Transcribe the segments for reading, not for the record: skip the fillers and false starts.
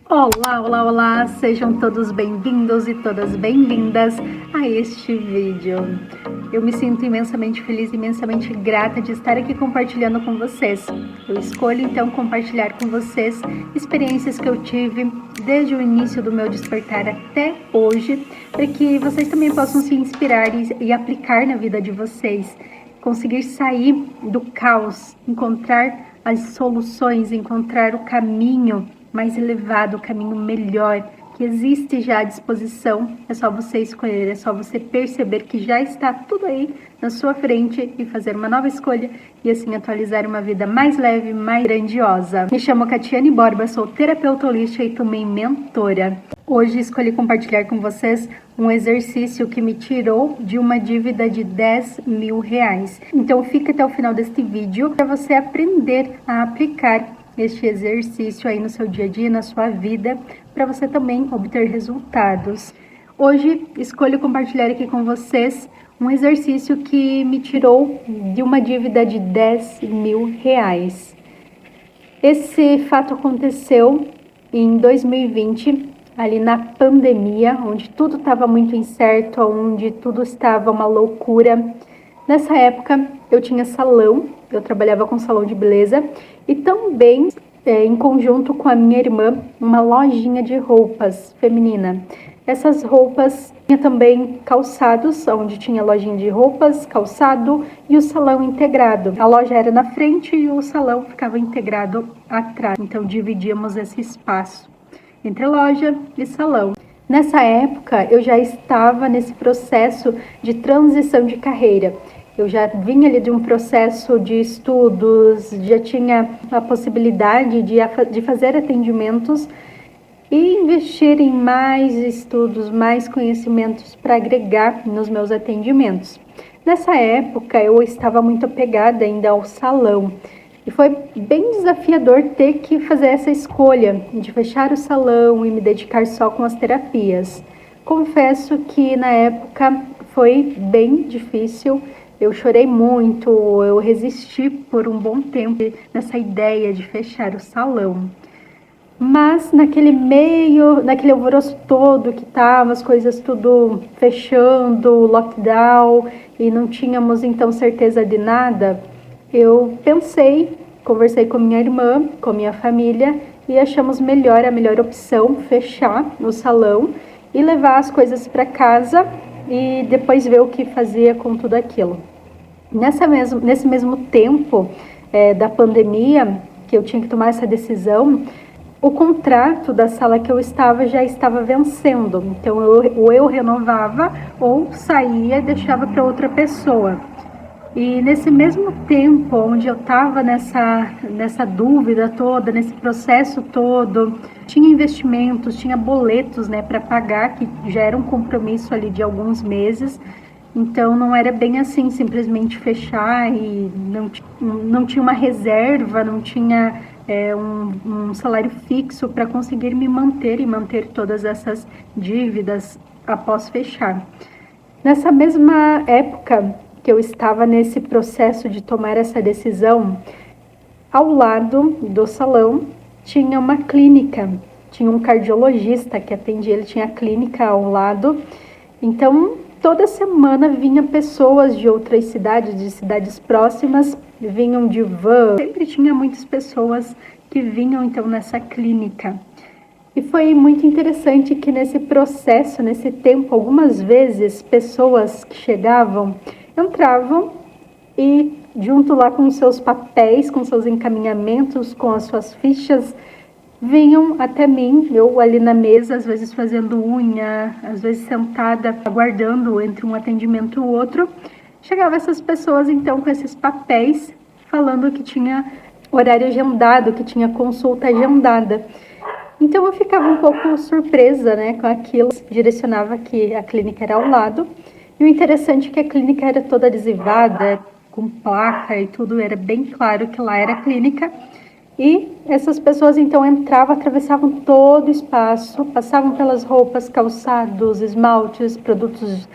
Olá, olá, olá! Sejam todos bem-vindos e todas bem-vindas a este vídeo. Eu me sinto imensamente feliz, imensamente grata de estar aqui compartilhando com vocês. Eu escolho então compartilhar com vocês experiências que eu tive desde o início do meu despertar até hoje, para que vocês também possam se inspirar e aplicar na vida de vocês, conseguir sair do caos, encontrar as soluções, encontrar o caminho mais elevado, o caminho melhor, que existe já à disposição. É só você escolher, é só você perceber que já está tudo aí na sua frente e fazer uma nova escolha e assim atualizar uma vida mais leve, mais grandiosa. Me chamo Catiane Borba, sou terapeuta holística e também mentora. Hoje escolhi compartilhar com vocês um exercício que me tirou de uma dívida de 10 mil reais. Então fica até o final deste vídeo para você aprender a aplicar este exercício aí no seu dia a dia, na sua vida, para você também obter resultados. Hoje escolho compartilhar aqui com vocês um exercício que me tirou de uma dívida de 10 mil reais. Esse fato aconteceu em 2020, ali na pandemia, onde tudo estava muito incerto, onde tudo estava uma loucura. Nessa época eu tinha salão, eu trabalhava com salão de beleza e também, em conjunto com a minha irmã, uma lojinha de roupas feminina. Essas roupas tinha também calçados, onde tinha lojinha de roupas, calçado e o salão integrado. A loja era na frente e o salão ficava integrado atrás, então dividíamos esse espaço entre loja e salão. Nessa época eu já estava nesse processo de transição de carreira. Eu já vinha ali de um processo de estudos, já tinha a possibilidade de fazer atendimentos e investir em mais estudos, mais conhecimentos para agregar nos meus atendimentos. Nessa época eu estava muito apegada ainda ao salão e foi bem desafiador ter que fazer essa escolha de fechar o salão e me dedicar só com as terapias. Confesso que na época foi bem difícil. Eu chorei muito, eu resisti por um bom tempo nessa ideia de fechar o salão. Mas naquele alvoroço todo que tava, as coisas tudo fechando, lockdown, e não tínhamos então certeza de nada, eu conversei com minha irmã, com minha família, e achamos a melhor opção fechar o salão e levar as coisas para casa e depois ver o que fazia com tudo aquilo. Nesse mesmo tempo da pandemia, que eu tinha que tomar essa decisão, o contrato da sala que eu estava já estava vencendo. Então, eu renovava ou saía e deixava para outra pessoa. E nesse mesmo tempo, onde eu estava nessa dúvida toda, nesse processo todo, tinha investimentos, tinha boletos, né, para pagar, que já era um compromisso ali de alguns meses. Então, não era bem assim, simplesmente fechar e não tinha uma reserva, não tinha um salário fixo para conseguir me manter e manter todas essas dívidas após fechar. Nessa mesma época que eu estava nesse processo de tomar essa decisão, ao lado do salão tinha uma clínica, tinha um cardiologista que atendia, ele tinha a clínica ao lado. Então, toda semana vinha pessoas de outras cidades, de cidades próximas, vinham de van. Sempre tinha muitas pessoas que vinham então nessa clínica. E foi muito interessante que nesse processo, nesse tempo, algumas vezes pessoas que chegavam, entravam e junto lá com seus papéis, com seus encaminhamentos, com as suas fichas, vinham até mim, eu ali na mesa, às vezes fazendo unha, às vezes sentada, aguardando entre um atendimento e o outro. Chegavam essas pessoas, então, com esses papéis, falando que tinha horário agendado, que tinha consulta agendada. Então, eu ficava um pouco surpresa, né, com aquilo. Direcionava que a clínica era ao lado. E o interessante é que a clínica era toda adesivada, com placa e tudo, era bem claro que lá era a clínica. E essas pessoas então entravam, atravessavam todo o espaço, passavam pelas roupas, calçados, esmaltes, produtos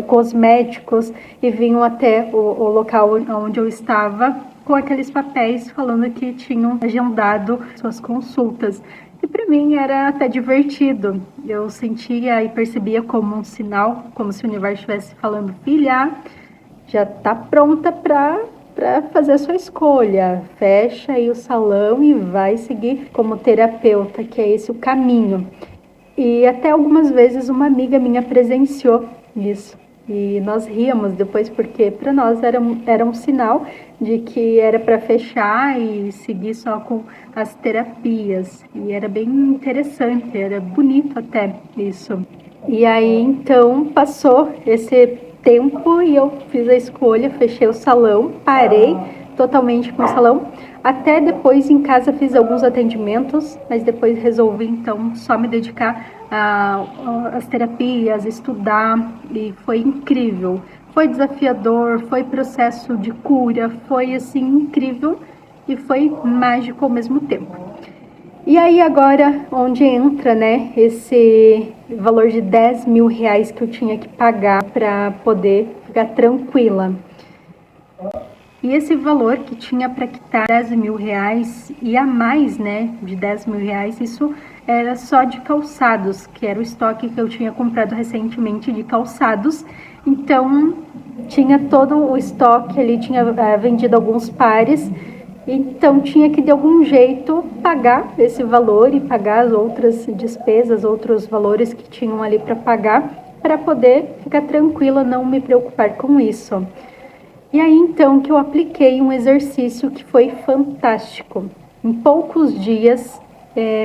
cosméticos e vinham até o local onde eu estava com aqueles papéis falando que tinham agendado suas consultas. E para mim era até divertido. Eu sentia e percebia como um sinal, como se o universo estivesse falando: filha, já está pronta para fazer a sua escolha. Fecha aí o salão e vai seguir como terapeuta, que é esse o caminho. E até algumas vezes uma amiga minha presenciou isso. E nós ríamos depois, porque para nós era um sinal de que era para fechar e seguir só com as terapias. E era bem interessante, era bonito até isso. E aí então passou esse tempo e eu fiz a escolha, fechei o salão, parei totalmente com o salão. Até depois em casa fiz alguns atendimentos, mas depois resolvi então só me dedicar às terapias, estudar, e foi incrível. Foi desafiador, foi processo de cura, foi assim incrível e foi mágico ao mesmo tempo. E aí agora, onde entra, né, esse valor de 10 mil reais que eu tinha que pagar para poder ficar tranquila. E esse valor que tinha para quitar 10 mil reais e a mais, né, de 10 mil reais, isso era só de calçados, que era o estoque que eu tinha comprado recentemente de calçados. Então, tinha todo o estoque ali, tinha vendido alguns pares, então tinha que de algum jeito pagar esse valor e pagar as outras despesas, outros valores que tinham ali para pagar, para poder ficar tranquila, não me preocupar com isso. E aí então que eu apliquei um exercício que foi fantástico. Em poucos dias,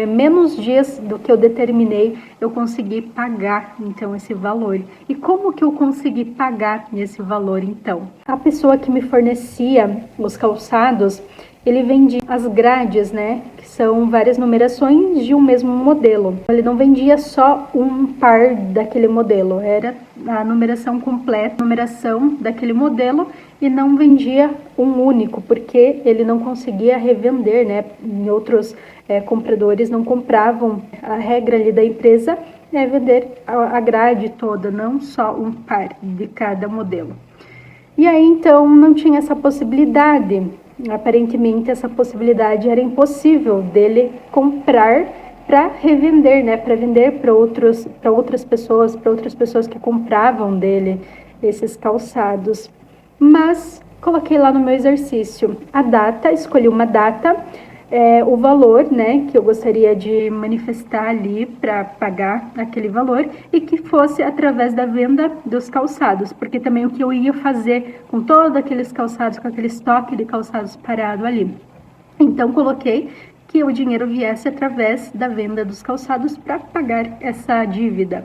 menos dias do que eu determinei, eu consegui pagar então esse valor. E como que eu consegui pagar esse valor então? A pessoa que me fornecia os calçados, ele vendia as grades, né, que são várias numerações de um mesmo modelo. Ele não vendia só um par daquele modelo, era a numeração completa, a numeração daquele modelo, e não vendia um único, porque ele não conseguia revender, né? Em outros compradores não compravam. A regra ali da empresa é vender a grade toda, não só um par de cada modelo. E aí então não tinha essa possibilidade. Aparentemente essa possibilidade era impossível dele comprar para revender, né? Para vender para outras pessoas que compravam dele esses calçados. Mas coloquei lá no meu exercício a data, escolhi uma data, o valor, né, que eu gostaria de manifestar ali para pagar aquele valor, e que fosse através da venda dos calçados, porque também o que eu ia fazer com todos aqueles calçados, com aquele estoque de calçados parado ali. Então coloquei que o dinheiro viesse através da venda dos calçados para pagar essa dívida.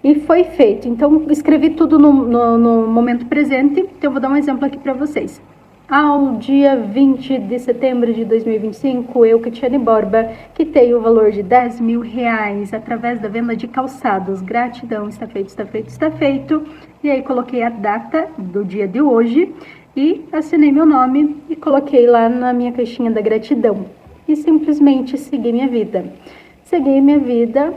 E foi feito. Então, escrevi tudo no momento presente. Então, eu vou dar um exemplo aqui para vocês. Ao dia 20 de setembro de 2025, eu, Katiane Borba, quitei o valor de 10 mil reais através da venda de calçados. Gratidão, está feito, está feito, está feito. E aí, coloquei a data do dia de hoje e assinei meu nome e coloquei lá na minha caixinha da gratidão. E simplesmente segui minha vida. Segui minha vida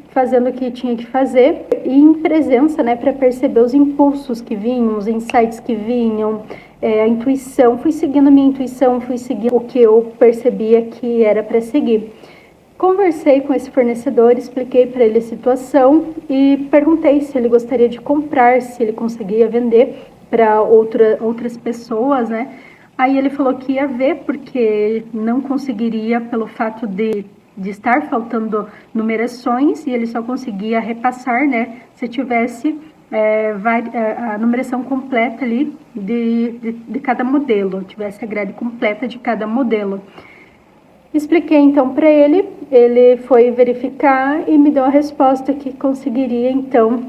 fazendo o que tinha que fazer e em presença, né, para perceber os impulsos que vinham, os insights que vinham, a intuição. Fui seguindo a minha intuição, fui seguindo o que eu percebia que era para seguir. Conversei com esse fornecedor, expliquei para ele a situação e perguntei se ele gostaria de comprar, se ele conseguia vender para outras pessoas, né? Aí ele falou que ia ver, porque não conseguiria pelo fato de estar faltando numerações, e ele só conseguia repassar, né, se tivesse a numeração completa ali de cada modelo, tivesse a grade completa de cada modelo. Expliquei então para ele, ele foi verificar e me deu a resposta que conseguiria então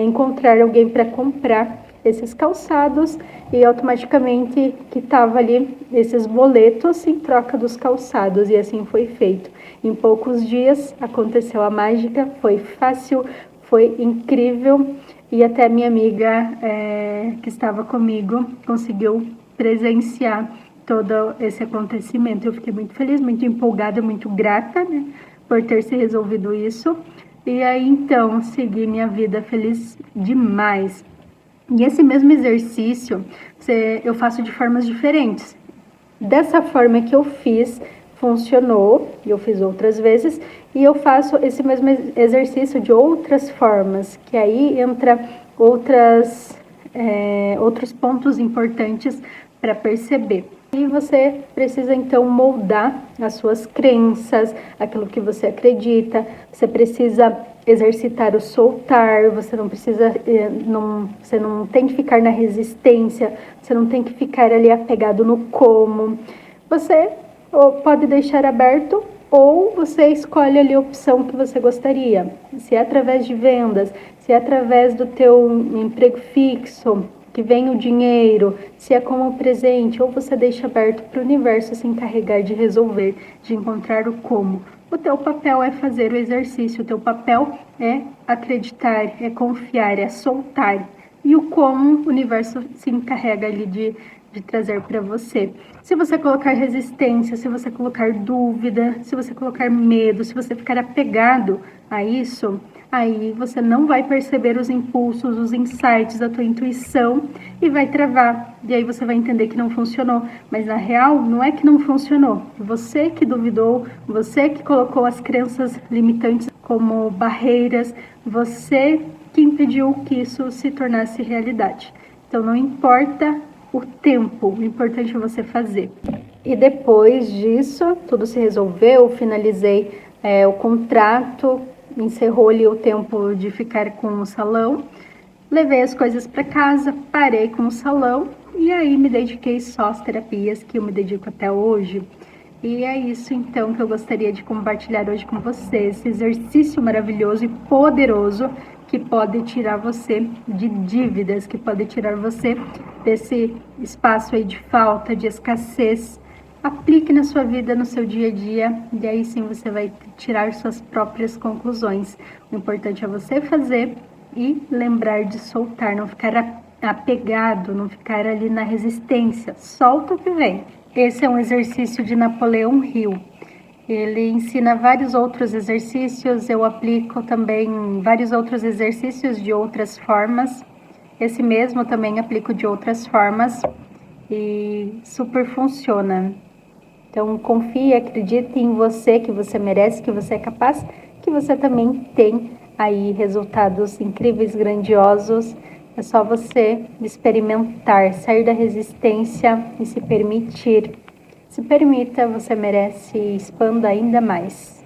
encontrar alguém para comprar esses calçados, e automaticamente quitava ali esses boletos em troca dos calçados, e assim foi feito. Em poucos dias aconteceu a mágica, foi fácil, foi incrível, e até minha amiga que estava comigo conseguiu presenciar todo esse acontecimento. Eu fiquei muito feliz, muito empolgada, muito grata, né, por ter se resolvido isso. E aí então segui minha vida feliz demais. E esse mesmo exercício eu faço de formas diferentes. Dessa forma que eu fiz, funcionou, e eu fiz outras vezes, e eu faço esse mesmo exercício de outras formas, que aí entra outros pontos importantes para perceber. E você precisa então moldar as suas crenças, aquilo que você acredita, você precisa exercitar o soltar, você não precisa, você não tem que ficar na resistência, você não tem que ficar ali apegado no como. Você pode deixar aberto ou você escolhe ali a opção que você gostaria. Se é através de vendas, se é através do teu emprego fixo, que vem o dinheiro, se é como presente, ou você deixa aberto para o universo se encarregar de resolver, de encontrar o como. O teu papel é fazer o exercício, o teu papel é acreditar, é confiar, é soltar. E o como o universo se encarrega ali de trazer para você. Se você colocar resistência, se você colocar dúvida, se você colocar medo, se você ficar apegado a isso, aí você não vai perceber os impulsos, os insights da tua intuição e vai travar. E aí você vai entender que não funcionou. Mas na real, não é que não funcionou. Você que duvidou, você que colocou as crenças limitantes como barreiras, você que impediu que isso se tornasse realidade. Então não importa o tempo, o importante é você fazer. E depois disso, tudo se resolveu, finalizei o contrato, encerrou ali o tempo de ficar com o salão, levei as coisas para casa, parei com o salão e aí me dediquei só às terapias que eu me dedico até hoje. E é isso então que eu gostaria de compartilhar hoje com vocês, esse exercício maravilhoso e poderoso que pode tirar você de dívidas, que pode tirar você desse espaço aí de falta, de escassez. Aplique na sua vida, no seu dia a dia, e aí sim você vai tirar suas próprias conclusões. O importante é você fazer e lembrar de soltar, não ficar apegado, não ficar ali na resistência. Solta o que vem. Esse é um exercício de Napoleão Hill. Ele ensina vários outros exercícios, eu aplico também vários outros exercícios de outras formas. Esse mesmo também aplico de outras formas e super funciona. Então confie, acredite em você, que você merece, que você é capaz, que você também tem aí resultados incríveis, grandiosos. É só você experimentar, sair da resistência e se permitir. Se permita, você merece, expanda ainda mais.